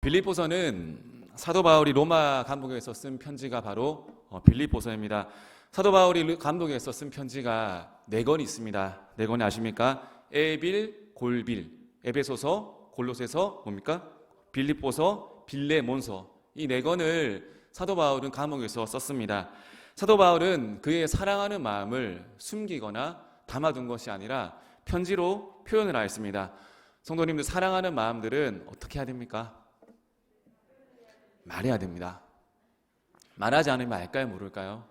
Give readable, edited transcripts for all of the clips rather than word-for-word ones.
빌립보서는 사도 바울이 로마 감독에서 쓴 편지가 바로 빌립보서입니다. 사도 바울이 감독에서 쓴 편지가 4권 있습니다. 4권이 아십니까? 에빌, 골빌, 에베소서, 골로새서, 뭡니까? 빌립보서, 빌레몬서. 이 4권을 사도 바울은 감옥에서 썼습니다. 사도 바울은 그의 사랑하는 마음을 숨기거나 담아둔 것이 아니라 편지로 표현을 하였습니다. 성도님들, 사랑하는 마음들은 어떻게 해야 됩니까? 말해야 됩니다. 말하지 않으면 알까요? 모를까요?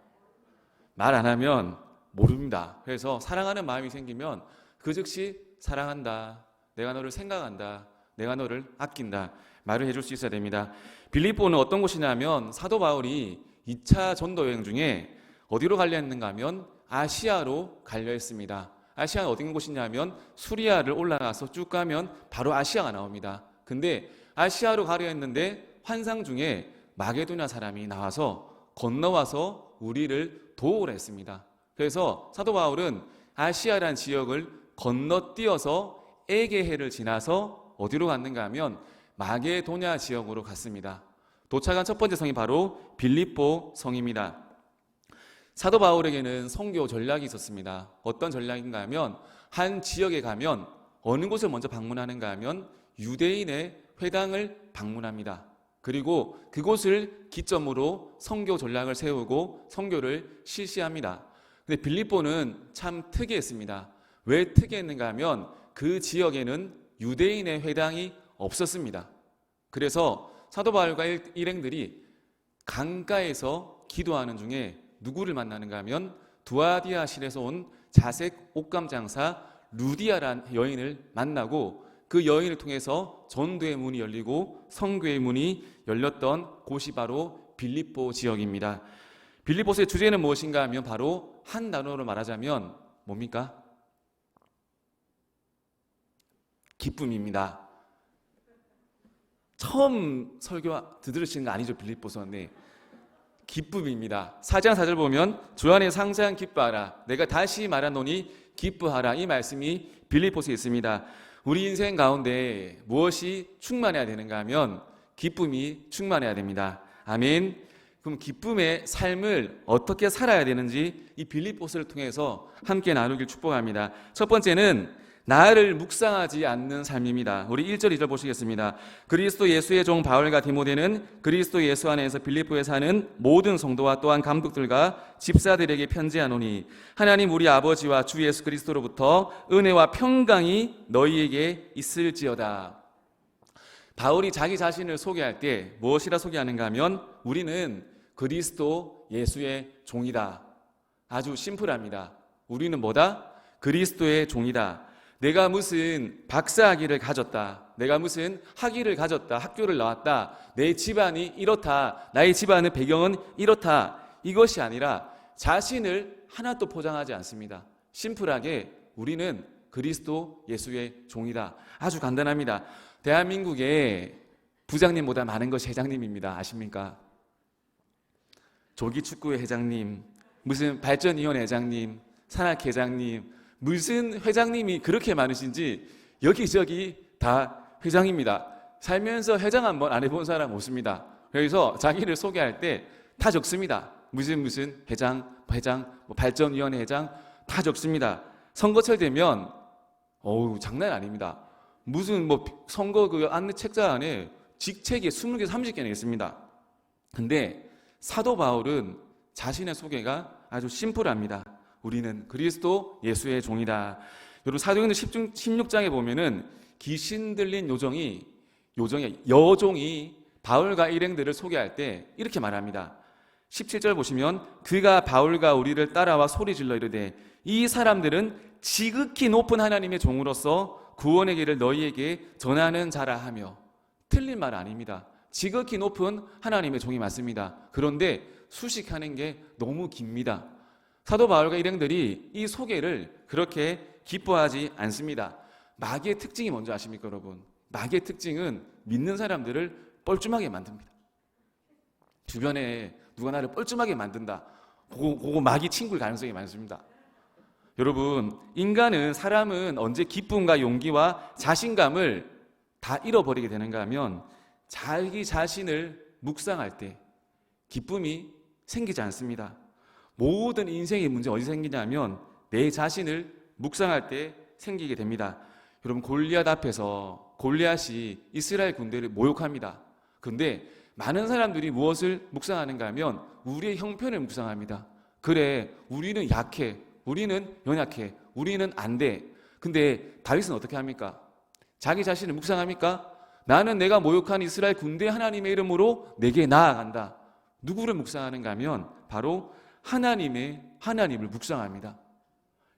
말 안 하면 모릅니다. 그래서 사랑하는 마음이 생기면 그 즉시 사랑한다, 내가 너를 생각한다, 내가 너를 아낀다 말을 해줄 수 있어야 됩니다. 빌립보는 어떤 곳이냐면 사도 바울이 2차 전도 여행 중에 어디로 가려 했는가 하면 아시아로 가려 했습니다. 아시아는 어디 곳이냐면 수리아를 올라가서 쭉 가면 바로 아시아가 나옵니다. 근데 아시아로 가려 했는데 환상 중에 마게도냐 사람이 나와서 건너와서 우리를 도우라 했습니다. 그래서 사도 바울은 아시아라는 지역을 건너뛰어서 에게해를 지나서 어디로 갔는가 하면 마게도냐 지역으로 갔습니다. 도착한 첫 번째 성이 바로 빌립보 성입니다. 사도 바울에게는 선교 전략이 있었습니다. 어떤 전략인가 하면 한 지역에 가면 어느 곳을 먼저 방문하는가 하면 유대인의 회당을 방문합니다. 그리고 그곳을 기점으로 선교 전략을 세우고 선교를 실시합니다. 근데 빌립보는 참 특이했습니다. 왜 특이했는가 하면 그 지역에는 유대인의 회당이 없었습니다. 그래서 사도 바울과 일행들이 강가에서 기도하는 중에 누구를 만나는가 하면 두아디아 실에서 온 자색 옷감 장사 루디아란 여인을 만나고 그 여인을 통해서 전도의 문이 열리고 선교의 문이 열렸던 곳이 바로 빌립보 지역입니다. 빌립보서의 주제는 무엇인가 하면 바로 한 단어로 말하자면 뭡니까? 기쁨입니다. 처음 설교 들으시는 거 아니죠? 빌립보서인데 기쁨입니다. 4장 4절 보면 주 안에서 항상 기뻐하라, 내가 다시 말하노니 기뻐하라, 이 말씀이 빌립보서에 있습니다. 우리 인생 가운데 무엇이 충만해야 되는가 하면 기쁨이 충만해야 됩니다. 아멘. 그럼 기쁨의 삶을 어떻게 살아야 되는지 이 빌립보서를 통해서 함께 나누길 축복합니다. 첫 번째는 나를 묵상하지 않는 삶입니다. 우리 1절 2절 보시겠습니다. 그리스도 예수의 종 바울과 디모데는 그리스도 예수 안에서 빌립보에 사는 모든 성도와 또한 감독들과 집사들에게 편지하노니 하나님 우리 아버지와 주 예수 그리스도로부터 은혜와 평강이 너희에게 있을지어다. 바울이 자기 자신을 소개할 때 무엇이라 소개하는가 하면 우리는 그리스도 예수의 종이다. 아주 심플합니다. 우리는 뭐다? 그리스도의 종이다. 내가 무슨 박사학위를 가졌다, 내가 무슨 학위를 가졌다, 학교를 나왔다, 내 집안이 이렇다, 나의 집안의 배경은 이렇다, 이것이 아니라 자신을 하나도 포장하지 않습니다. 심플하게 우리는 그리스도 예수의 종이다. 아주 간단합니다. 대한민국에 부장님보다 많은 것이 회장님입니다. 아십니까? 조기축구회 회장님, 무슨 발전위원회 회장님, 산악회장님, 무슨 회장님이 그렇게 많으신지 여기저기 다 회장입니다. 살면서 회장 한번 안 해본 사람 없습니다. 그래서 자기를 소개할 때 다 적습니다. 무슨 회장, 발전위원회 회장 다 적습니다. 선거철 되면 장난 아닙니다. 무슨 선거 그 안내 책자 안에 직책이 20개, 30개나 있습니다. 근데 사도 바울은 자신의 소개가 아주 심플합니다. 우리는 그리스도 예수의 종이다. 여러분 사도행전 16장에 보면은 귀신 들린 여종이 바울과 일행들을 소개할 때 이렇게 말합니다. 17절 보시면 그가 바울과 우리를 따라와 소리질러 이르되 이 사람들은 지극히 높은 하나님의 종으로서 구원의 길을 너희에게 전하는 자라 하며. 틀린 말 아닙니다. 지극히 높은 하나님의 종이 맞습니다. 그런데 수식하는 게 너무 깁니다. 사도 바울과 일행들이 이 소개를 그렇게 기뻐하지 않습니다. 마귀의 특징이 뭔지 아십니까, 여러분? 마귀의 특징은 믿는 사람들을 뻘쭘하게 만듭니다. 주변에 누가 나를 뻘쭘하게 만든다. 그거 마귀 친구일 가능성이 많습니다. 여러분, 사람은 언제 기쁨과 용기와 자신감을 다 잃어버리게 되는가 하면 자기 자신을 묵상할 때 기쁨이 생기지 않습니다. 모든 인생의 문제 어디 생기냐면 내 자신을 묵상할 때 생기게 됩니다. 여러분, 골리앗 앞에서 골리앗이 이스라엘 군대를 모욕합니다. 그런데 많은 사람들이 무엇을 묵상하는가 하면 우리의 형편을 묵상합니다. 그래, 우리는 약해, 우리는 연약해, 우리는 안 돼. 근데 다윗은 어떻게 합니까? 자기 자신을 묵상합니까? 나는 내가 모욕한 이스라엘 군대 하나님의 이름으로 내게 나아간다. 누구를 묵상하는가 하면 바로 하나님을 묵상합니다.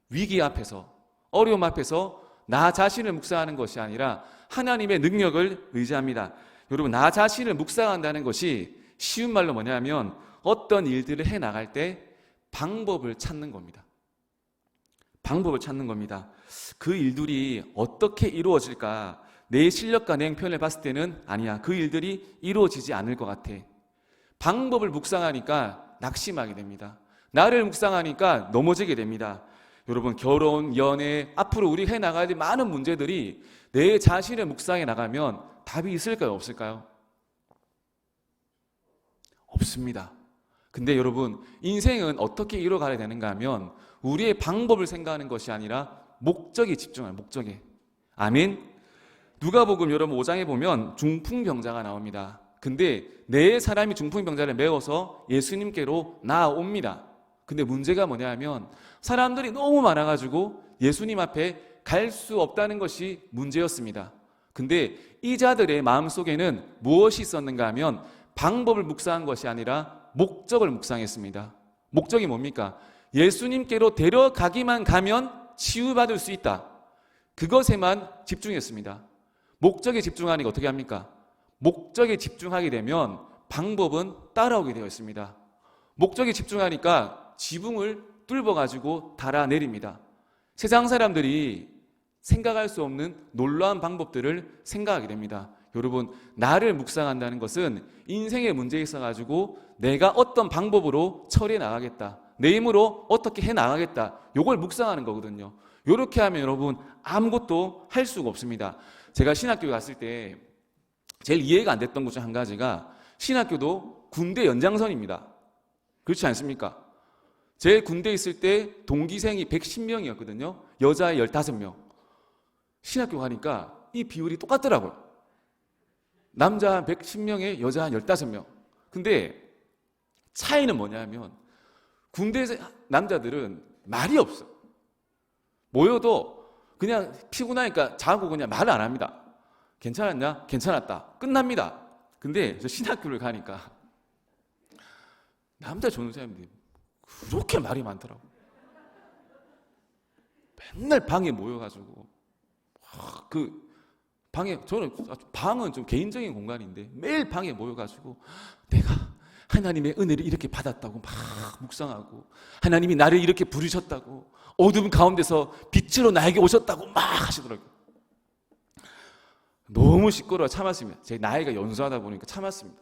위기 앞에서, 어려움 앞에서 나 자신을 묵상하는 것이 아니라 하나님의 능력을 의지합니다. 여러분, 나 자신을 묵상한다는 것이 쉬운 말로 뭐냐면 어떤 일들을 해나갈 때 방법을 찾는 겁니다. 방법을 찾는 겁니다. 그 일들이 어떻게 이루어질까? 내 실력과 내 형편을 봤을 때는 아니야, 그 일들이 이루어지지 않을 것 같아. 방법을 묵상하니까 낙심하게 됩니다. 나를 묵상하니까 넘어지게 됩니다. 여러분, 결혼, 연애, 앞으로 우리 해나가야 될 많은 문제들이 내 자신을 묵상해 나가면 답이 있을까요? 없을까요? 없습니다. 근데 여러분, 인생은 어떻게 이루어가야 되는가 하면 우리의 방법을 생각하는 것이 아니라 목적에 집중하는, 목적에. 아멘. 누가복음 여러분 5장에 보면 중풍병자가 나옵니다. 근데 네 사람이 중풍병자를 메워서 예수님께로 나아옵니다. 근데 문제가 뭐냐 하면 사람들이 너무 많아가지고 예수님 앞에 갈 수 없다는 것이 문제였습니다. 근데 이 자들의 마음속에는 무엇이 있었는가 하면 방법을 묵상한 것이 아니라 목적을 묵상했습니다. 목적이 뭡니까? 예수님께로 데려가기만 가면 치유받을 수 있다. 그것에만 집중했습니다. 목적에 집중하니까 어떻게 합니까? 목적에 집중하게 되면 방법은 따라오게 되어 있습니다. 목적에 집중하니까 지붕을 뚫어가지고 달아내립니다. 세상 사람들이 생각할 수 없는 놀라운 방법들을 생각하게 됩니다. 여러분, 나를 묵상한다는 것은 인생의 문제에 있어가지고 내가 어떤 방법으로 처리해 나가겠다, 내 힘으로 어떻게 해 나가겠다, 요걸 묵상하는 거거든요. 이렇게 하면 여러분 아무것도 할 수가 없습니다. 제가 신학교 갔을 때 제일 이해가 안 됐던 것 중 한 가지가 신학교도 군대 연장선입니다. 그렇지 않습니까? 제 군대에 있을 때 동기생이 110명이었거든요. 여자 15명. 신학교 가니까 이 비율이 똑같더라고요. 남자 110명에 여자 15명. 근데 차이는 뭐냐면 군대에서 남자들은 말이 없어. 모여도 그냥 피곤하니까 자고 그냥 말을 안 합니다. 괜찮았냐? 괜찮았다. 끝납니다. 근데 저 신학교를 가니까 남자 전도사님들이 그렇게 말이 많더라고. 맨날 방에 모여가지고 그 방에, 저는 방은 좀 개인적인 공간인데 매일 방에 모여가지고 내가 하나님의 은혜를 이렇게 받았다고 막 묵상하고 하나님이 나를 이렇게 부르셨다고 어둠 가운데서 빛으로 나에게 오셨다고 막 하시더라고요. 너무 시끄러워 참았습니다. 제 나이가 연수하다 보니까 참았습니다.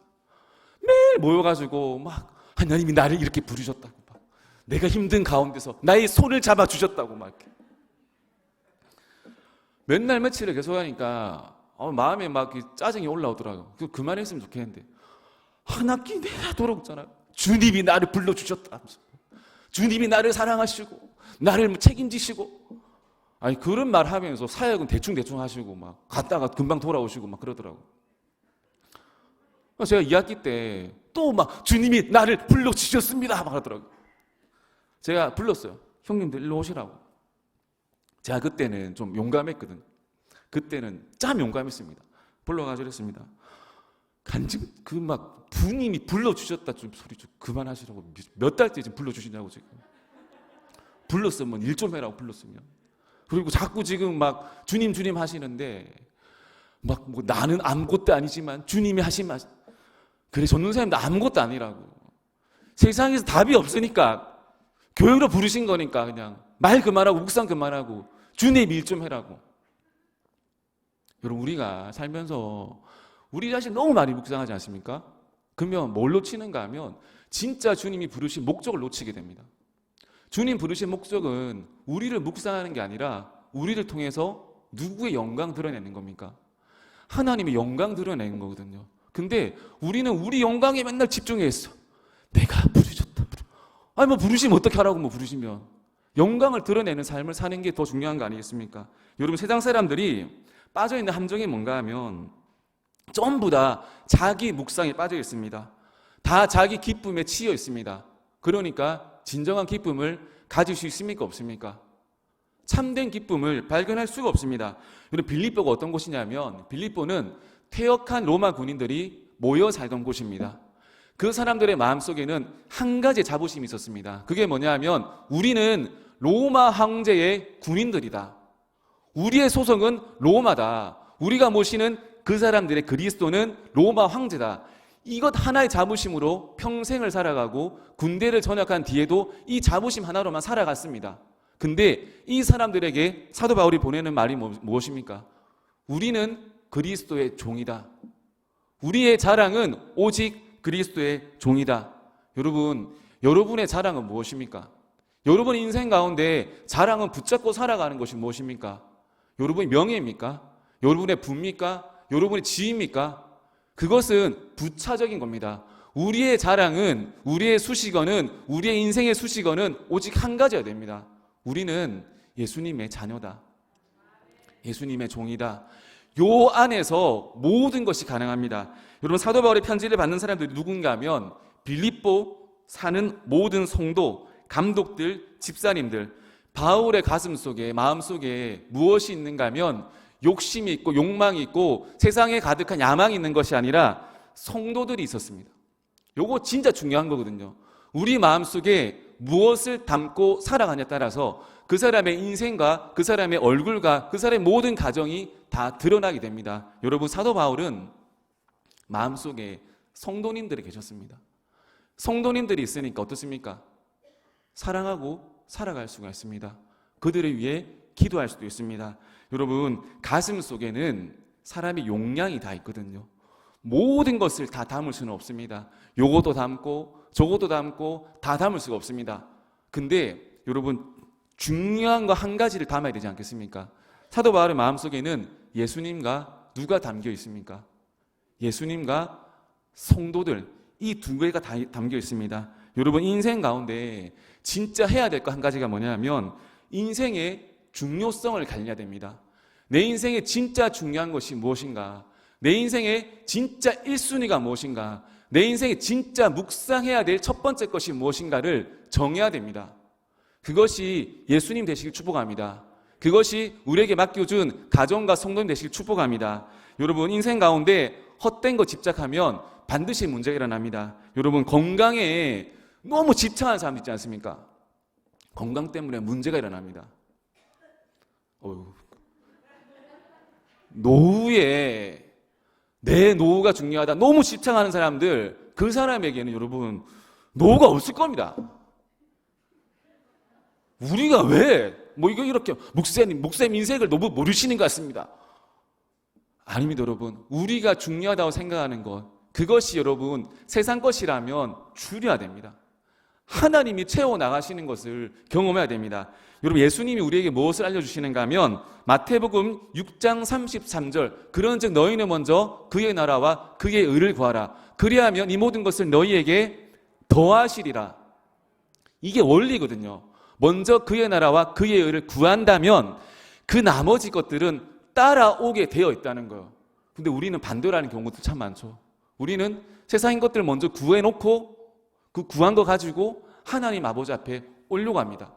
매일 모여가지고 막 하나님이 나를 이렇게 부르셨다고 막 내가 힘든 가운데서 나의 손을 잡아주셨다고 막 이렇게. 맨날 며칠을 계속 하니까 마음에 막 짜증이 올라오더라고요. 그만했으면 좋겠는데 한 학기 내도록 있잖아요. 주님이 나를 불러주셨다. 주님이 나를 사랑하시고 나를 책임지시고, 아니 그런 말 하면서 사역은 대충 하시고 막 갔다가 금방 돌아오시고 막 그러더라고. 제가 2학기 때 또 막 주님이 나를 불러주셨습니다 막 하더라고. 제가 불렀어요. 형님들 일로 오시라고. 제가 그때는 좀 용감했거든. 그때는 참 용감했습니다. 불러가지고 그랬습니다. 간증 막 부님이 불러주셨다 좀 소리 좀 그만하시라고. 몇 달째 지금 불러주시냐고 지금. 불렀으면 일 좀 해라고 불렀으면. 그리고 자꾸 지금 막 주님 하시는데 막 뭐 나는 아무것도 아니지만 주님이 하신 말. 그래 전도사님도 아무것도 아니라고. 세상에서 답이 없으니까 교회로 부르신 거니까 그냥 말 그만하고 묵상 그만하고 주님 일 좀 해라고. 여러분, 우리가 살면서 우리 자신 너무 많이 묵상하지 않습니까? 그러면 뭘 놓치는가 하면 진짜 주님이 부르신 목적을 놓치게 됩니다. 주님 부르신 목적은 우리를 묵상하는 게 아니라 우리를 통해서 누구의 영광 드러내는 겁니까? 하나님의 영광 드러내는 거거든요. 근데 우리는 우리 영광에 맨날 집중해 있어. 내가 부르셨다. 아니 뭐 부르시면 어떻게 하라고 뭐 부르시면. 영광을 드러내는 삶을 사는 게 더 중요한 거 아니겠습니까? 여러분 세상 사람들이 빠져있는 함정이 뭔가 하면 전부 다 자기 묵상에 빠져 있습니다. 다 자기 기쁨에 치여 있습니다. 그러니까 진정한 기쁨을 가질 수 있습니까? 없습니까? 참된 기쁨을 발견할 수가 없습니다. 여러분 빌립보가 어떤 곳이냐면 빌립보는 퇴역한 로마 군인들이 모여 살던 곳입니다. 그 사람들의 마음속에는 한 가지 자부심이 있었습니다. 그게 뭐냐면 우리는 로마 황제의 군인들이다. 우리의 소속은 로마다. 우리가 모시는 그 사람들의 그리스도는 로마 황제다. 이것 하나의 자부심으로 평생을 살아가고 군대를 전역한 뒤에도 이 자부심 하나로만 살아갔습니다. 근데 이 사람들에게 사도 바울이 보내는 말이 무엇입니까? 우리는 그리스도의 종이다. 우리의 자랑은 오직 그리스도의 종이다. 여러분, 여러분의 자랑은 무엇입니까? 여러분의 인생 가운데 자랑은 붙잡고 살아가는 것이 무엇입니까? 여러분의 명예입니까? 여러분의 부입니까? 여러분의 지위입니까? 그것은 부차적인 겁니다. 우리의 자랑은, 우리의 수식어는, 우리의 인생의 수식어는 오직 한 가지가 됩니다. 우리는 예수님의 자녀다. 예수님의 종이다. 요 안에서 모든 것이 가능합니다. 여러분 사도 바울의 편지를 받는 사람들이 누군가 하면 빌립보 사는 모든 성도, 감독들, 집사님들, 바울의 가슴 속에, 마음 속에 무엇이 있는가 하면 욕심이 있고 욕망이 있고 세상에 가득한 야망이 있는 것이 아니라 성도들이 있었습니다. 요거 진짜 중요한 거거든요. 우리 마음 속에 무엇을 담고 살아가냐에 따라서 그 사람의 인생과 그 사람의 얼굴과 그 사람의 모든 가정이 다 드러나게 됩니다. 여러분 사도 바울은 마음속에 성도님들이 계셨습니다. 성도님들이 있으니까 어떻습니까? 사랑하고 살아갈 수가 있습니다. 그들을 위해 기도할 수도 있습니다. 여러분 가슴 속에는 사람의 용량이 다 있거든요. 모든 것을 다 담을 수는 없습니다. 요것도 담고 저것도 담고 다 담을 수가 없습니다. 근데 여러분 중요한 거 한 가지를 담아야 되지 않겠습니까? 사도 바울의 마음속에는 예수님과 누가 담겨 있습니까? 예수님과 성도들, 이 두 개가 다 담겨 있습니다. 여러분 인생 가운데 진짜 해야 될 거 한 가지가 뭐냐면 인생의 중요성을 갈려야 됩니다. 내 인생에 진짜 중요한 것이 무엇인가? 내 인생의 진짜 1순위가 무엇인가? 내 인생에 진짜 묵상해야 될 첫 번째 것이 무엇인가를 정해야 됩니다. 그것이 예수님 되시길 축복합니다. 그것이 우리에게 맡겨준 가정과 성도님 되시길 축복합니다. 여러분 인생 가운데 헛된 거 집착하면 반드시 문제가 일어납니다. 여러분 건강에 너무 집착하는 사람 있지 않습니까? 건강 때문에 문제가 일어납니다. 노후에 내 노후가 중요하다 너무 집착하는 사람들, 그 사람에게는 여러분 노후가 없을 겁니다. 우리가 왜 이거 이렇게 목사님 인생을 너무 모르시는 것 같습니다. 아닙니다. 여러분 우리가 중요하다고 생각하는 것, 그것이 여러분 세상 것이라면 줄여야 됩니다. 하나님이 채워나가시는 것을 경험해야 됩니다. 여러분 예수님이 우리에게 무엇을 알려주시는가 하면 마태복음 6장 33절 그런즉 너희는 먼저 그의 나라와 그의 의를 구하라. 그리하면 이 모든 것을 너희에게 더하시리라. 이게 원리거든요. 먼저 그의 나라와 그의 의를 구한다면 그 나머지 것들은 따라오게 되어 있다는 거예요. 근데 우리는 반대로 하는 경우도 참 많죠. 우리는 세상인 것들 먼저 구해놓고 그 구한 거 가지고 하나님 아버지 앞에 올려고 합니다.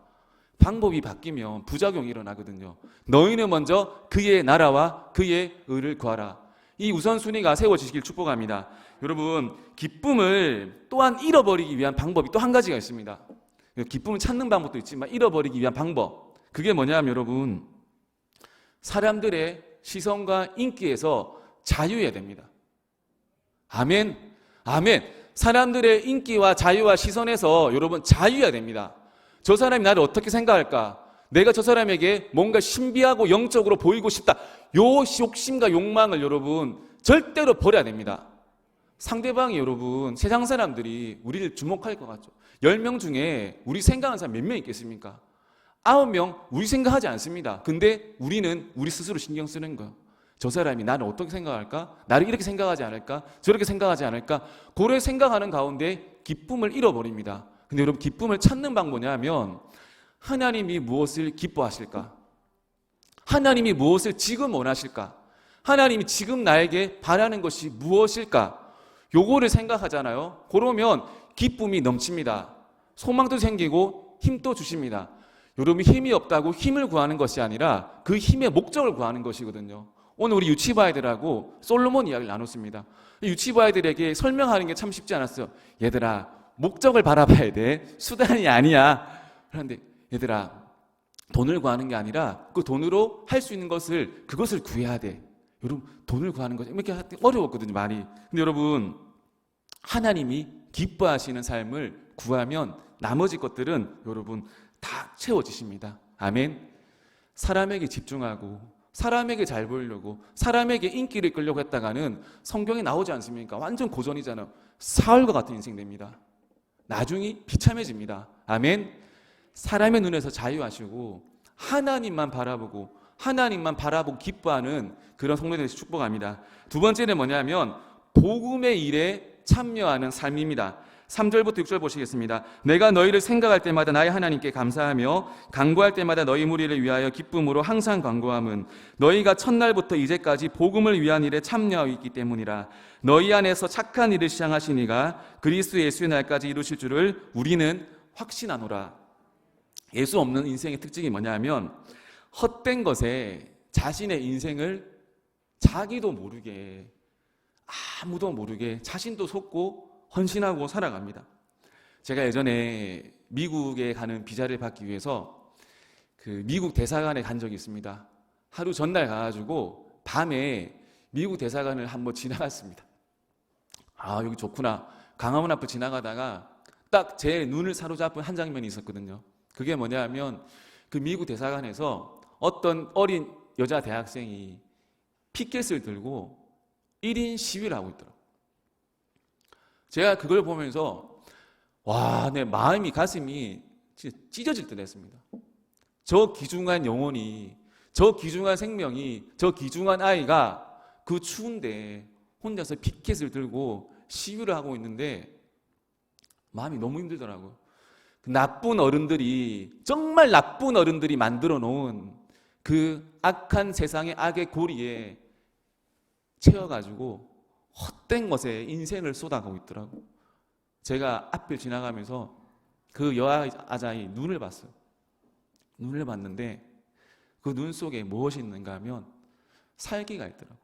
방법이 바뀌면 부작용이 일어나거든요. 너희는 먼저 그의 나라와 그의 의를 구하라. 이 우선순위가 세워지시길 축복합니다. 여러분 기쁨을 또한 잃어버리기 위한 방법이 또 한 가지가 있습니다. 기쁨을 찾는 방법도 있지만 잃어버리기 위한 방법, 그게 뭐냐면 여러분 사람들의 시선과 인기에서 자유해야 됩니다. 아멘. 아멘. 사람들의 인기와 자유와 시선에서 여러분 자유해야 됩니다. 저 사람이 나를 어떻게 생각할까? 내가 저 사람에게 뭔가 신비하고 영적으로 보이고 싶다. 요 욕심과 욕망을 여러분 절대로 버려야 됩니다. 상대방이 여러분 세상 사람들이 우리를 주목할 것 같죠. 10명 중에 우리 생각하는 사람 몇 명 있겠습니까? 9명 우리 생각하지 않습니다. 근데 우리는 우리 스스로 신경 쓰는 거예요. 저 사람이 나를 어떻게 생각할까? 나를 이렇게 생각하지 않을까? 저렇게 생각하지 않을까? 그래 생각하는 가운데 기쁨을 잃어버립니다. 근데 여러분, 기쁨을 찾는 방법이 뭐냐면 하나님이 무엇을 기뻐하실까? 하나님이 무엇을 지금 원하실까? 하나님이 지금 나에게 바라는 것이 무엇일까? 요거를 생각하잖아요. 그러면 기쁨이 넘칩니다. 소망도 생기고 힘도 주십니다. 여러분이 힘이 없다고 힘을 구하는 것이 아니라 그 힘의 목적을 구하는 것이거든요. 오늘 우리 유치부 아이들하고 솔로몬 이야기를 나눴습니다. 유치부 아이들에게 설명하는 게 참 쉽지 않았어요. 얘들아, 목적을 바라봐야 돼. 수단이 아니야. 그런데 얘들아, 돈을 구하는 게 아니라 그 돈으로 할 수 있는 것을, 그것을 구해야 돼. 여러분, 돈을 구하는 것이 이렇게 어려웠거든요, 말이. 근데 여러분, 하나님이 기뻐하시는 삶을 구하면 나머지 것들은 여러분 다 채워지십니다. 아멘. 사람에게 집중하고 사람에게 잘 보이려고 사람에게 인기를 끌려고 했다가는 성경에 나오지 않습니까? 완전 고전이잖아요. 사울과 같은 인생 됩니다. 나중이 비참해집니다. 아멘. 사람의 눈에서 자유하시고 하나님만 바라보고 기뻐하는 그런 성도들을 축복합니다. 두 번째는 뭐냐면 복음의 일에 참여하는 삶입니다. 3절부터 6절 보시겠습니다. 내가 너희를 생각할 때마다 나의 하나님께 감사하며 간구할 때마다 너희 무리를 위하여 기쁨으로 항상 간구함은 너희가 첫날부터 이제까지 복음을 위한 일에 참여하고 있기 때문이라. 너희 안에서 착한 일을 시작하신 이가 그리스도 예수의 날까지 이루실 줄을 우리는 확신하노라. 예수 없는 인생의 특징이 뭐냐면 헛된 것에 자신의 인생을 자기도 모르게, 아무도 모르게 자신도 속고 헌신하고 살아갑니다. 제가 예전에 미국에 가는 비자를 받기 위해서 그 미국 대사관에 간 적이 있습니다. 하루 전날 가가지고 밤에 미국 대사관을 한번 지나갔습니다. 아, 여기 좋구나. 광화문 앞을 지나가다가 딱 제 눈을 사로잡은 한 장면이 있었거든요. 그게 뭐냐면 그 미국 대사관에서 어떤 어린 여자 대학생이 피켓을 들고 1인 시위를 하고 있더라고요. 제가 그걸 보면서 와, 내 마음이, 가슴이 진짜 찢어질 듯 했습니다. 저 귀중한 영혼이, 저 귀중한 생명이, 저 귀중한 아이가 그 추운데 혼자서 피켓을 들고 시위를 하고 있는데 마음이 너무 힘들더라고요. 나쁜 어른들이, 정말 나쁜 어른들이 만들어 놓은 그 악한 세상의 악의 고리에 채워가지고 헛된 것에 인생을 쏟아가고 있더라고요. 제가 앞을 지나가면서 그 여자아이 눈을 봤어요. 눈을 봤는데 그 눈 속에 무엇이 있는가 하면 살기가 있더라고요.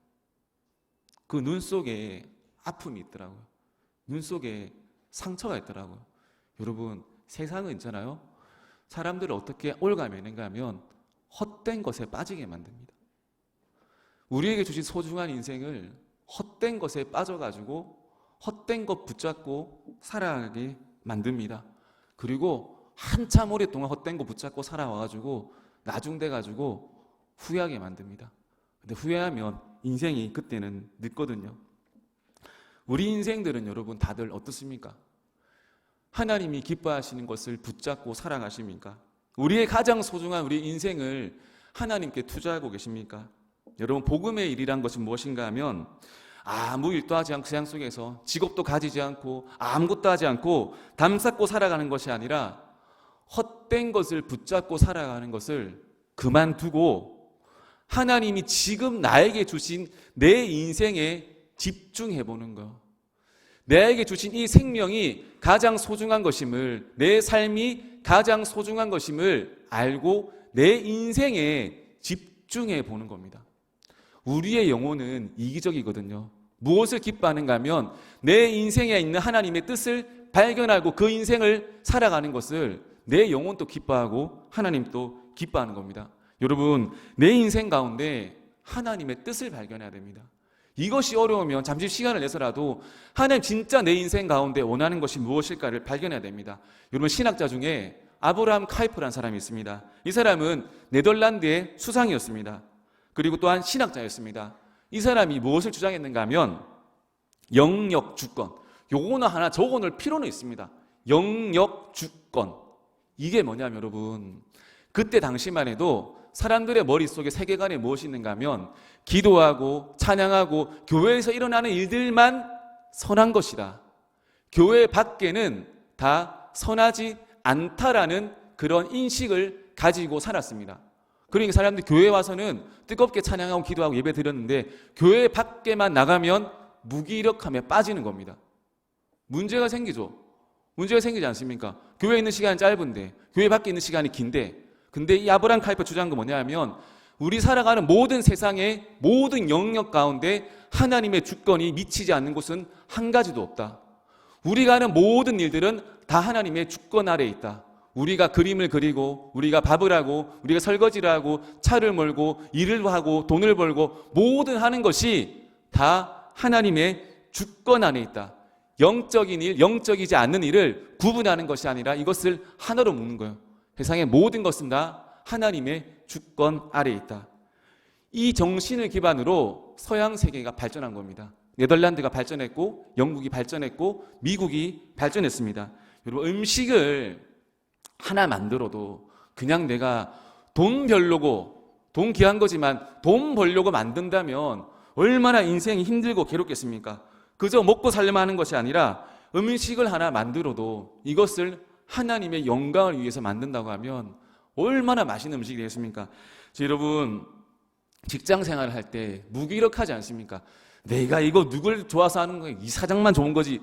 그 눈 속에 아픔이 있더라고요. 눈 속에 상처가 있더라고요. 여러분, 세상은 있잖아요. 사람들을 어떻게 올가매는가 하면 헛된 것에 빠지게 만듭니다. 우리에게 주신 소중한 인생을 헛된 것에 빠져가지고 헛된 것 붙잡고 살아가게 만듭니다. 그리고 한참 오랫동안 헛된 거 붙잡고 살아와가지고 나중 돼가지고 후회하게 만듭니다. 근데 후회하면 인생이 그때는 늦거든요. 우리 인생들은 여러분 다들 어떻습니까? 하나님이 기뻐하시는 것을 붙잡고 살아가십니까? 우리의 가장 소중한 우리 인생을 하나님께 투자하고 계십니까? 여러분, 복음의 일이란 것이 무엇인가 하면 아무 일도 하지 않고 세상 속에서 직업도 가지지 않고 아무것도 하지 않고 담 쌓고 살아가는 것이 아니라 헛된 것을 붙잡고 살아가는 것을 그만두고 하나님이 지금 나에게 주신 내 인생에 집중해보는 거. 내게 주신 이 생명이 가장 소중한 것임을, 내 삶이 가장 소중한 것임을 알고 내 인생에 집중해 보는 겁니다. 우리의 영혼은 이기적이거든요. 무엇을 기뻐하는가 하면 내 인생에 있는 하나님의 뜻을 발견하고 그 인생을 살아가는 것을 내 영혼도 기뻐하고 하나님도 기뻐하는 겁니다. 여러분, 내 인생 가운데 하나님의 뜻을 발견해야 됩니다. 이것이 어려우면 잠시 시간을 내서라도 하나님 진짜 내 인생 가운데 원하는 것이 무엇일까를 발견해야 됩니다. 여러분, 신학자 중에 아브라함 카이프라는 사람이 있습니다. 이 사람은 네덜란드의 수상이었습니다. 그리고 또한 신학자였습니다. 이 사람이 무엇을 주장했는가 하면 영역 주권. 요거는 하나 적어놓을 필요는 있습니다. 영역 주권. 이게 뭐냐면 여러분, 그때 당시만 해도 사람들의 머릿속에 세계관에 무엇이 있는가 하면 기도하고 찬양하고 교회에서 일어나는 일들만 선한 것이다. 교회 밖에는 다 선하지 않다라는 그런 인식을 가지고 살았습니다. 그러니까 사람들이 교회에 와서는 뜨겁게 찬양하고 기도하고 예배 드렸는데 교회 밖에만 나가면 무기력함에 빠지는 겁니다. 문제가 생기죠. 문제가 생기지 않습니까? 교회에 있는 시간은 짧은데 교회 밖에 있는 시간이 긴데, 근데 이 아브라함 칼퍼 주장한 건 뭐냐면 우리 살아가는 모든 세상의 모든 영역 가운데 하나님의 주권이 미치지 않는 곳은 한 가지도 없다. 우리가 하는 모든 일들은 다 하나님의 주권 아래에 있다. 우리가 그림을 그리고 우리가 밥을 하고 우리가 설거지를 하고 차를 몰고 일을 하고 돈을 벌고 모든 하는 것이 다 하나님의 주권 안에 있다. 영적인 일, 영적이지 않는 일을 구분하는 것이 아니라 이것을 하나로 묶는 거예요. 세상의 모든 것은 다 하나님의 주권 아래에 있다. 이 정신을 기반으로 서양 세계가 발전한 겁니다. 네덜란드가 발전했고 영국이 발전했고 미국이 발전했습니다. 여러분, 음식을 하나 만들어도 그냥 내가 돈 벌려고, 돈 귀한 거지만 돈 벌려고 만든다면 얼마나 인생이 힘들고 괴롭겠습니까? 그저 먹고 살려면 하는 것이 아니라 음식을 하나 만들어도 이것을 하나님의 영광을 위해서 만든다고 하면 얼마나 맛있는 음식이 되겠습니까? 여러분, 직장 생활을 할 때 무기력하지 않습니까? 내가 이거 누굴 좋아서 하는 거야? 이 사장만 좋은 거지.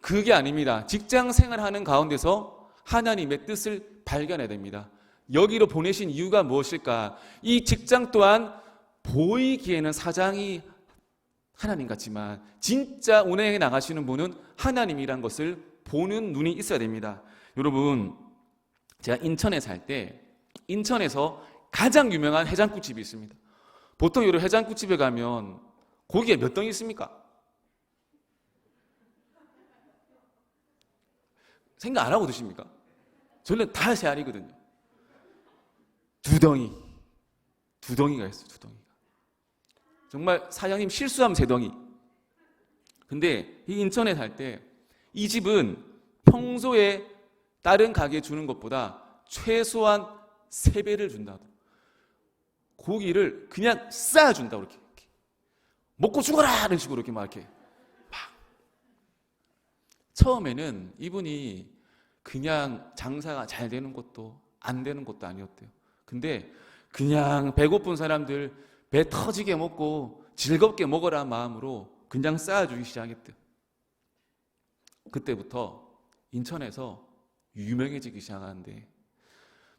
그게 아닙니다. 직장 생활하는 가운데서 하나님의 뜻을 발견해야 됩니다. 여기로 보내신 이유가 무엇일까? 이 직장 또한 보이기에는 사장이 하나님 같지만 진짜 운행해 나가시는 분은 하나님이란 것을 보는 눈이 있어야 됩니다. 여러분, 제가 인천에 살 때 인천에서 가장 유명한 해장국집이 있습니다. 보통 여러분 해장국집에 가면 고기에 몇 덩이 있습니까? 생각 안 하고 드십니까? 저는 다 세알이거든요. 두 덩이가 있어요. 두 덩이가. 정말 사장님 실수하면 세 덩이. 근데 이 인천에 살 때 이 집은 평소에 다른 가게에 주는 것보다 최소한 3배를 준다. 고기를 그냥 쌓아준다. 이렇게. 먹고 죽어라! 이런 식으로 이렇게 막 이렇게. 막. 처음에는 이분이 그냥 장사가 잘 되는 것도 안 되는 것도 아니었대요. 근데 그냥 배고픈 사람들 배 터지게 먹고 즐겁게 먹으라 마음으로 그냥 쌓아주기 시작했대요. 그때부터 인천에서 유명해지기 시작하는데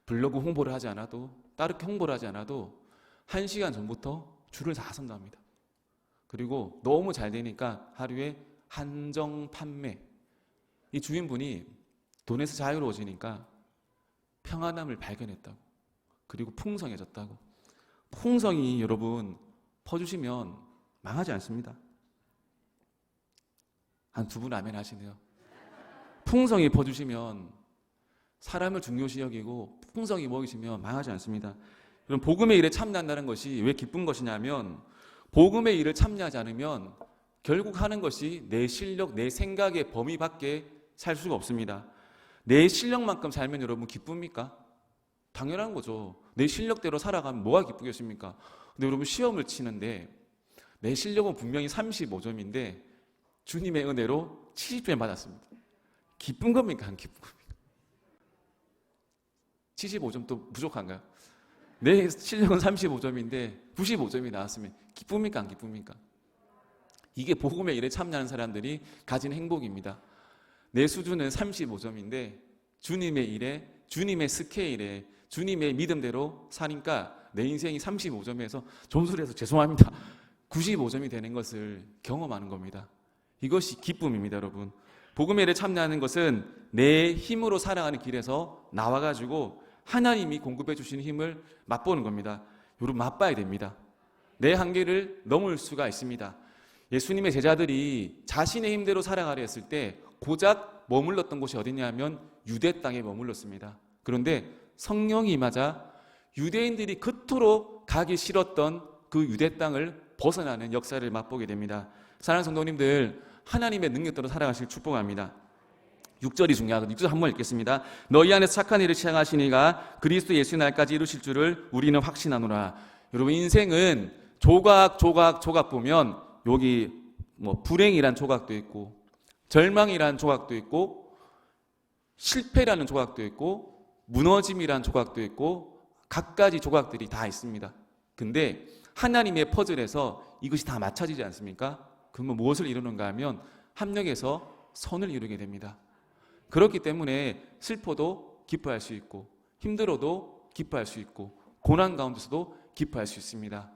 블로그 홍보를 하지 않아도 따르게 홍보를 하지 않아도 1시간 전부터 줄을 다 선답니다. 그리고 너무 잘 되니까 하루에 한정 판매. 이 주인분이 돈에서 자유로워지니까 평안함을 발견했다고. 그리고 풍성해졌다고. 풍성이 여러분 퍼주시면 망하지 않습니다. 한 2분 아멘 하시네요. 풍성이 퍼주시면 사람을 중요시 여기고 풍성이 먹이시면 망하지 않습니다. 그럼 복음의 일에 참여한다는 것이 왜 기쁜 것이냐면 복음의 일을 참여하지 않으면 결국 하는 것이 내 실력, 내 생각의 범위 밖에 살 수가 없습니다. 내 실력만큼 살면 여러분 기쁩니까? 당연한 거죠. 내 실력대로 살아가면 뭐가 기쁘겠습니까? 근데 여러분 시험을 치는데 내 실력은 분명히 35점인데 주님의 은혜로 70점 받았습니다. 기쁜 겁니까? 안 기쁜 겁니까? 75점 또 부족한가요? 내 실력은 35점인데 95점이 나왔으면 기쁩니까? 안 기쁩니까? 이게 복음의 일에 참여하는 사람들이 가진 행복입니다. 내 수준은 35점인데 주님의 일에, 주님의 스케일에, 주님의 믿음대로 사니까 내 인생이 35점에서 점수를 해서 죄송합니다. 95점이 되는 것을 경험하는 겁니다. 이것이 기쁨입니다, 여러분. 복음의 일에 참여하는 것은 내 힘으로 살아가는 길에서 나와가지고 하나님이 공급해 주시는 힘을 맛보는 겁니다. 여러분, 맛봐야 됩니다. 내 한계를 넘을 수가 있습니다. 예수님의 제자들이 자신의 힘대로 살아가려 했을 때 고작 머물렀던 곳이 어디냐면 유대 땅에 머물렀습니다. 그런데 성령이 임하자 유대인들이 그토록 가기 싫었던 그 유대 땅을 벗어나는 역사를 맛보게 됩니다. 사랑하는 성도님들, 하나님의 능력대로 살아가실 축복합니다. 6절이 중요하거든요. 6절 한번 읽겠습니다. 너희 안에서 착한 일을 시작하시니가 그리스도 예수의 날까지 이루실 줄을 우리는 확신하노라. 여러분, 인생은 조각 보면 여기 뭐 불행이란 조각도 있고 절망이란 조각도 있고 실패라는 조각도 있고 무너짐이란 조각도 있고 갖가지 조각들이 다 있습니다. 근데 하나님의 퍼즐에서 이것이 다 맞춰지지 않습니까? 그러면 무엇을 이루는가 하면 합력해서 선을 이루게 됩니다. 그렇기 때문에 슬퍼도 기뻐할 수 있고 힘들어도 기뻐할 수 있고 고난 가운데서도 기뻐할 수 있습니다.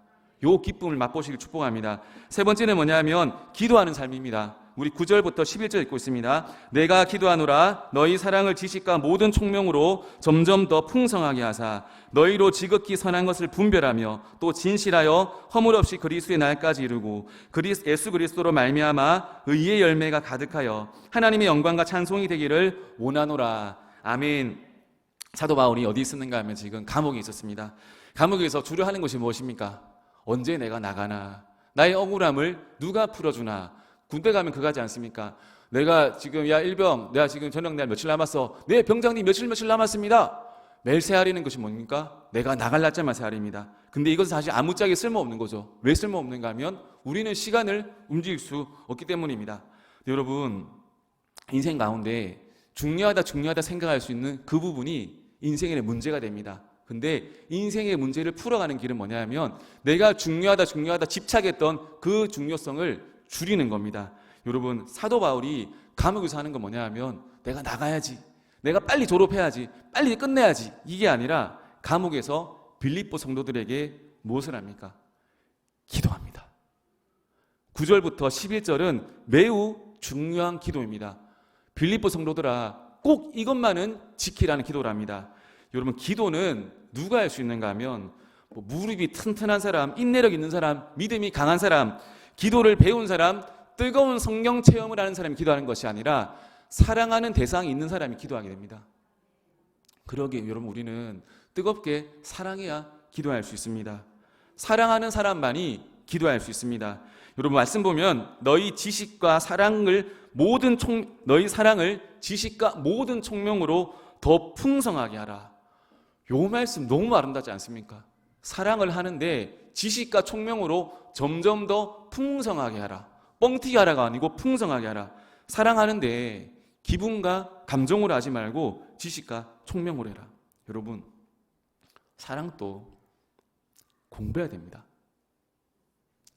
요 기쁨을 맛보시길 축복합니다. 세 번째는 뭐냐면 기도하는 삶입니다. 우리 9절부터 11절 읽고 있습니다. 내가 기도하노라 너희 사랑을 지식과 모든 총명으로 점점 더 풍성하게 하사 너희로 지극히 선한 것을 분별하며 또 진실하여 허물 없이 그리스도의 날까지 이루고 예수 그리스도로 말미암아 의의 열매가 가득하여 하나님의 영광과 찬송이 되기를 원하노라. 아멘. 사도 바울이 어디 있었는가 하면 지금 감옥에 있었습니다. 감옥에서 주로 하는 것이 무엇입니까? 언제 내가 나가나? 나의 억울함을 누가 풀어주나? 군대 가면 그거 하지 않습니까? 내가 지금 야 일병 내가 지금 전역날 며칠 남았어. 네 병장님 며칠 남았습니다. 매일 세아리는 것이 뭡니까? 내가 나갈 날짜만 세아리입니다. 근데 이것은 사실 아무짝에 쓸모없는 거죠. 왜 쓸모없는가 하면 우리는 시간을 움직일 수 없기 때문입니다. 여러분, 인생 가운데 중요하다 생각할 수 있는 그 부분이 인생의 문제가 됩니다. 근데 인생의 문제를 풀어가는 길은 뭐냐면 내가 중요하다 집착했던 그 중요성을 줄이는 겁니다. 여러분, 사도 바울이 감옥에서 하는 건 뭐냐 하면 내가 나가야지, 내가 빨리 졸업해야지, 빨리 끝내야지, 이게 아니라 감옥에서 빌립보 성도들에게 무엇을 합니까? 기도합니다. 9절부터 11절은 매우 중요한 기도입니다. 빌립보 성도들아 꼭 이것만은 지키라는 기도를 합니다. 여러분, 기도는 누가 할 수 있는가 하면 뭐 무릎이 튼튼한 사람, 인내력 있는 사람, 믿음이 강한 사람, 기도를 배운 사람, 뜨거운 성령 체험을 하는 사람이 기도하는 것이 아니라 사랑하는 대상이 있는 사람이 기도하게 됩니다. 그러기에 여러분, 우리는 뜨겁게 사랑해야 기도할 수 있습니다. 사랑하는 사람만이 기도할 수 있습니다. 여러분, 말씀 보면 너희 사랑을 지식과 모든 총명으로 더 풍성하게 하라. 요 말씀 너무 아름답지 않습니까? 사랑을 하는데 지식과 총명으로 점점 더 풍성하게 하라. 뻥튀기 하라가 아니고 풍성하게 하라. 사랑하는데 기분과 감정으로 하지 말고 지식과 총명으로 해라. 여러분, 사랑도 공부해야 됩니다.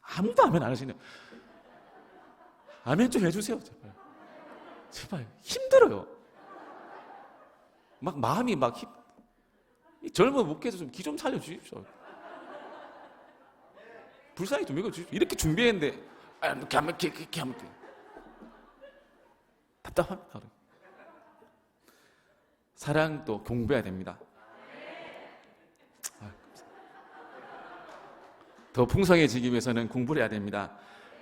아무도 아멘 안 하시네요. 아멘 좀 해주세요. 제발 힘들어요. 막 마음이 젊은 목회에서 좀 기 좀 살려주십시오. 불쌍히 좀 읽어주십시오. 이렇게 준비했는데 이렇게 하면 답답합니다. 사랑도 공부해야 됩니다. 더 풍성해지기 위해서는 공부를 해야 됩니다.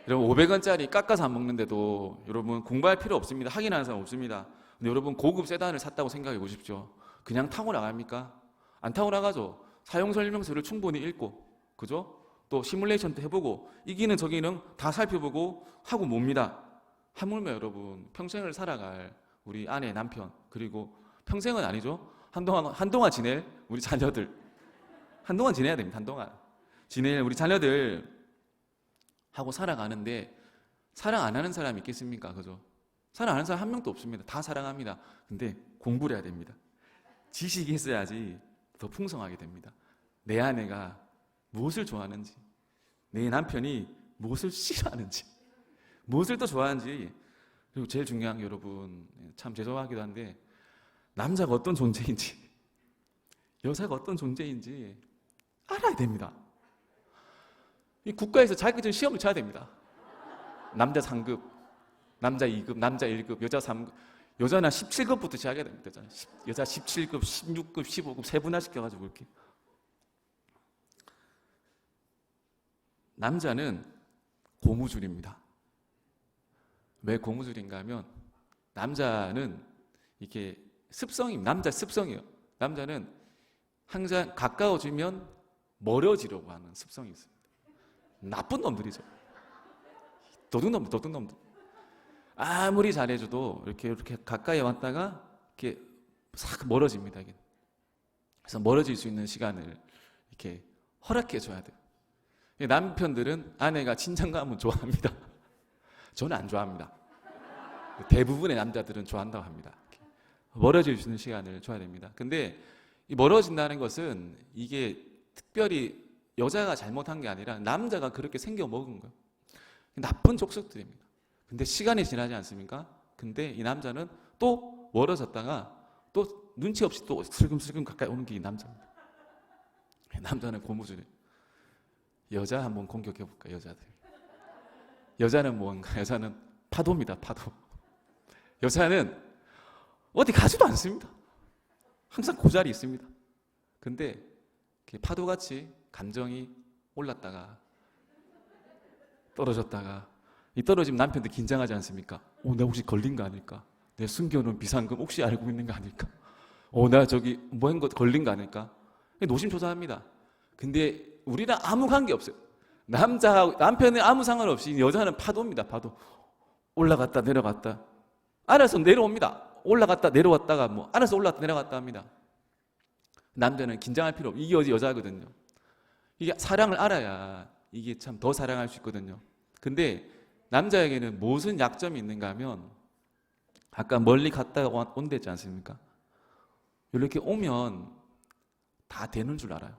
여러분, 500원짜리 깎아서 안 먹는데도 여러분 공부할 필요 없습니다. 확인하는 사람 없습니다. 근데 여러분, 고급 세단을 샀다고 생각해 보십시오. 그냥 타고 나갑니까? 안 타고 나가죠. 사용 설명서를 충분히 읽고, 그죠? 또 시뮬레이션도 해보고 이 기능 저 기능 다 살펴보고 하고 뭡니다. 하물며 여러분, 평생을 살아갈 우리 아내, 남편, 그리고 평생은 아니죠. 한동안 지낼 우리 자녀들, 한동안 지내야 됩니다. 한동안 지낼 우리 자녀들 하고 살아가는데 사랑 안 하는 사람이 있겠습니까? 그죠? 사랑 안 하는 사람 한 명도 없습니다. 다 사랑합니다. 근데 공부를 해야 됩니다. 지식이 있어야지 더 풍성하게 됩니다. 내 아내가 무엇을 좋아하는지, 내 남편이 무엇을 싫어하는지, 무엇을 더 좋아하는지, 그리고 제일 중요한 게 여러분, 참 죄송하기도 한데 남자가 어떤 존재인지, 여자가 어떤 존재인지 알아야 됩니다. 이 국가에서 자격증 시험을 쳐야 됩니다. 남자 3급, 남자 2급, 남자 1급, 여자 3급, 여자는 17급부터 시작해야 됩니다. 여자 17급, 16급, 15급 세분화시켜가지고 이렇게. 남자는 고무줄입니다. 왜 고무줄인가 하면 남자는 이렇게 남자 습성이에요. 남자는 항상 가까워지면 멀어지려고 하는 습성이 있습니다. 나쁜 놈들이죠. 도둑놈들. 아무리 잘해줘도 이렇게 가까이 왔다가 이렇게 싹 멀어집니다. 이게. 그래서 멀어질 수 있는 시간을 이렇게 허락해 줘야 돼요. 남편들은 아내가 친정가면 좋아합니다. 저는 안 좋아합니다. 대부분의 남자들은 좋아한다고 합니다. 멀어질 수 있는 시간을 줘야 됩니다. 근데 이 멀어진다는 것은 이게 특별히 여자가 잘못한 게 아니라 남자가 그렇게 생겨 먹은 거예요. 나쁜 족속들입니다. 근데 시간이 지나지 않습니까? 근데 이 남자는 또 멀어졌다가 또 눈치 없이 또 슬금슬금 가까이 오는 게 이 남자입니다. 남자는 고무줄이에요. 여자 한번 공격해 볼까? 여자들. 여자는 뭔가? 여자는 파도입니다. 파도. 여자는 어디 가지도 않습니다. 항상 그 자리에 있습니다. 근데 파도같이 감정이 올랐다가 떨어졌다가 이 떨어지면 남편들 긴장하지 않습니까? 내가 혹시 걸린 거 아닐까? 내 숨겨놓은 비상금 혹시 알고 있는 거 아닐까? 나 저기 뭐 한 거 걸린 거 아닐까? 노심초사합니다. 근데 우리랑 아무 관계 없어요. 남편은 아무 상관없이 여자는 파도입니다. 파도. 올라갔다 내려갔다. 알아서 내려옵니다. 올라갔다 내려왔다가 뭐 알아서 올라갔다 내려갔다 합니다. 남자는 긴장할 필요 없어요. 이게 여자거든요. 이게 사랑을 알아야 이게 참 더 사랑할 수 있거든요. 근데 남자에게는 무슨 약점이 있는가 하면 아까 멀리 갔다가 온댔지 않습니까? 이렇게 오면 다 되는 줄 알아요.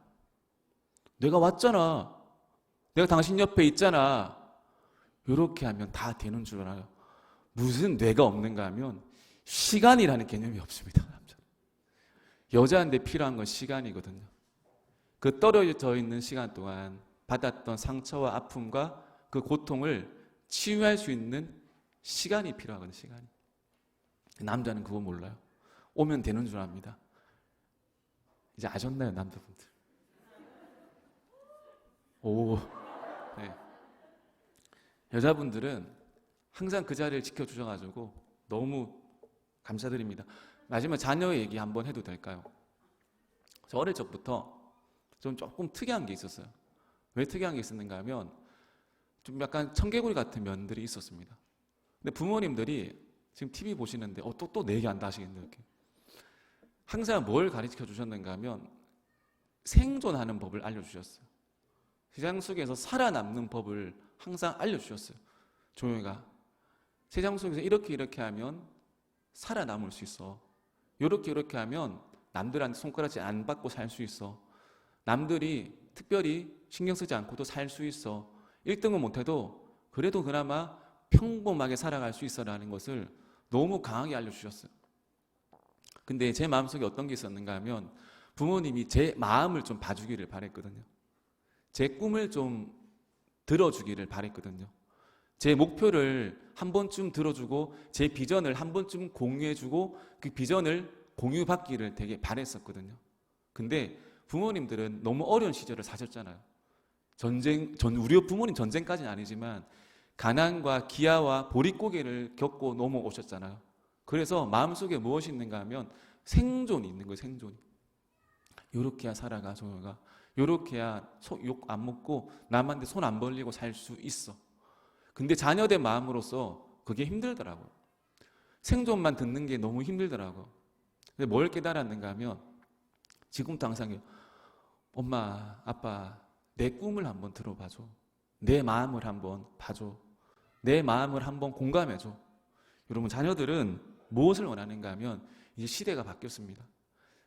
내가 왔잖아. 내가 당신 옆에 있잖아. 이렇게 하면 다 되는 줄 알아요. 무슨 뇌가 없는가 하면 시간이라는 개념이 없습니다. 여자한테 필요한 건 시간이거든요. 그 떨어져 있는 시간 동안 받았던 상처와 아픔과 그 고통을 치유할 수 있는 시간이 필요하거든요. 시간이. 남자는 그거 몰라요. 오면 되는 줄 압니다. 이제 아셨나요, 남자분들? 네. 여자분들은 항상 그 자리를 지켜주셔가지고 너무 감사드립니다. 마지막 자녀 얘기 한번 해도 될까요? 저 어릴 적부터 좀 조금 특이한 게 있었어요. 왜 특이한 게 있었는가 하면 좀 약간 청개구리 같은 면들이 있었습니다. 근데 부모님들이 지금 TV 보시는데 또 내 얘기 한다 하시겠네요. 이렇게. 항상 뭘 가르쳐 주셨는가 하면 생존하는 법을 알려주셨어요. 세상 속에서 살아남는 법을 항상 알려주셨어요. 조용히가 세상 속에서 이렇게 하면 살아남을 수 있어. 이렇게 하면 남들한테 손가락질 안 받고 살 수 있어. 남들이 특별히 신경 쓰지 않고도 살 수 있어. 1등은 못해도 그래도 그나마 평범하게 살아갈 수 있어라는 것을 너무 강하게 알려주셨어요. 근데 제 마음속에 어떤 게 있었는가 하면 부모님이 제 마음을 좀 봐주기를 바랬거든요. 제 꿈을 좀 들어주기를 바랬거든요. 제 목표를 한 번쯤 들어주고 제 비전을 한 번쯤 공유해주고 그 비전을 공유받기를 되게 바랬었거든요. 근데 부모님들은 너무 어려운 시절을 사셨잖아요. 우리 부모님 전쟁까지는 아니지만 가난과 기아와 보릿고개를 겪고 넘어오셨잖아요. 그래서 마음속에 무엇이 있는가 하면 생존이 있는 거예요. 생존이. 요렇게 해야 살아가 종혁아. 요렇게 해야 욕 안 먹고 남한테 손 안 벌리고 살 수 있어. 근데 자녀된 마음으로서 그게 힘들더라고요. 생존만 듣는 게 너무 힘들더라고요. 근데 뭘 깨달았는가 하면 지금도 항상 엄마, 아빠 내 꿈을 한번 들어봐줘. 내 마음을 한번 봐줘. 내 마음을 한번 공감해줘. 여러분 자녀들은 무엇을 원하는가 하면 이제 시대가 바뀌었습니다.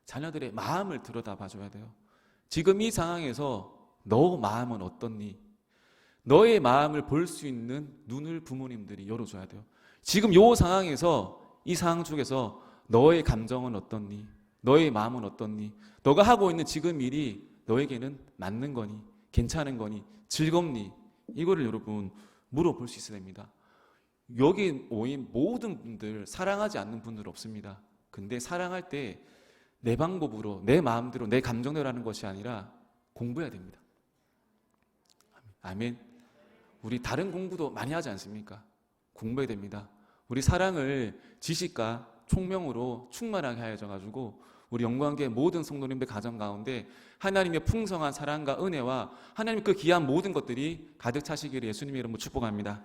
자녀들의 마음을 들여다봐줘야 돼요. 지금 이 상황에서 너 마음은 어떻니? 너의 마음을 볼 수 있는 눈을 부모님들이 열어줘야 돼요. 지금 이 상황에서 이 상황 속에서 너의 감정은 어떻니? 너의 마음은 어떻니? 너가 하고 있는 지금 일이 너에게는 맞는 거니? 괜찮은 거니? 즐겁니? 이거를 여러분 물어볼 수 있어야 됩니다. 여기 모인 모든 분들 사랑하지 않는 분들 없습니다. 근데 사랑할 때 내 방법으로 내 마음대로 내 감정대로 하는 것이 아니라 공부해야 됩니다. 아멘. 우리 다른 공부도 많이 하지 않습니까? 공부해야 됩니다. 우리 사랑을 지식과 총명으로 충만하게 하여져가지고 우리 영광교회 모든 성도님들 가정 가운데 하나님의 풍성한 사랑과 은혜와 하나님 그 귀한 모든 것들이 가득 차시기를 예수님의 이름으로 축복합니다.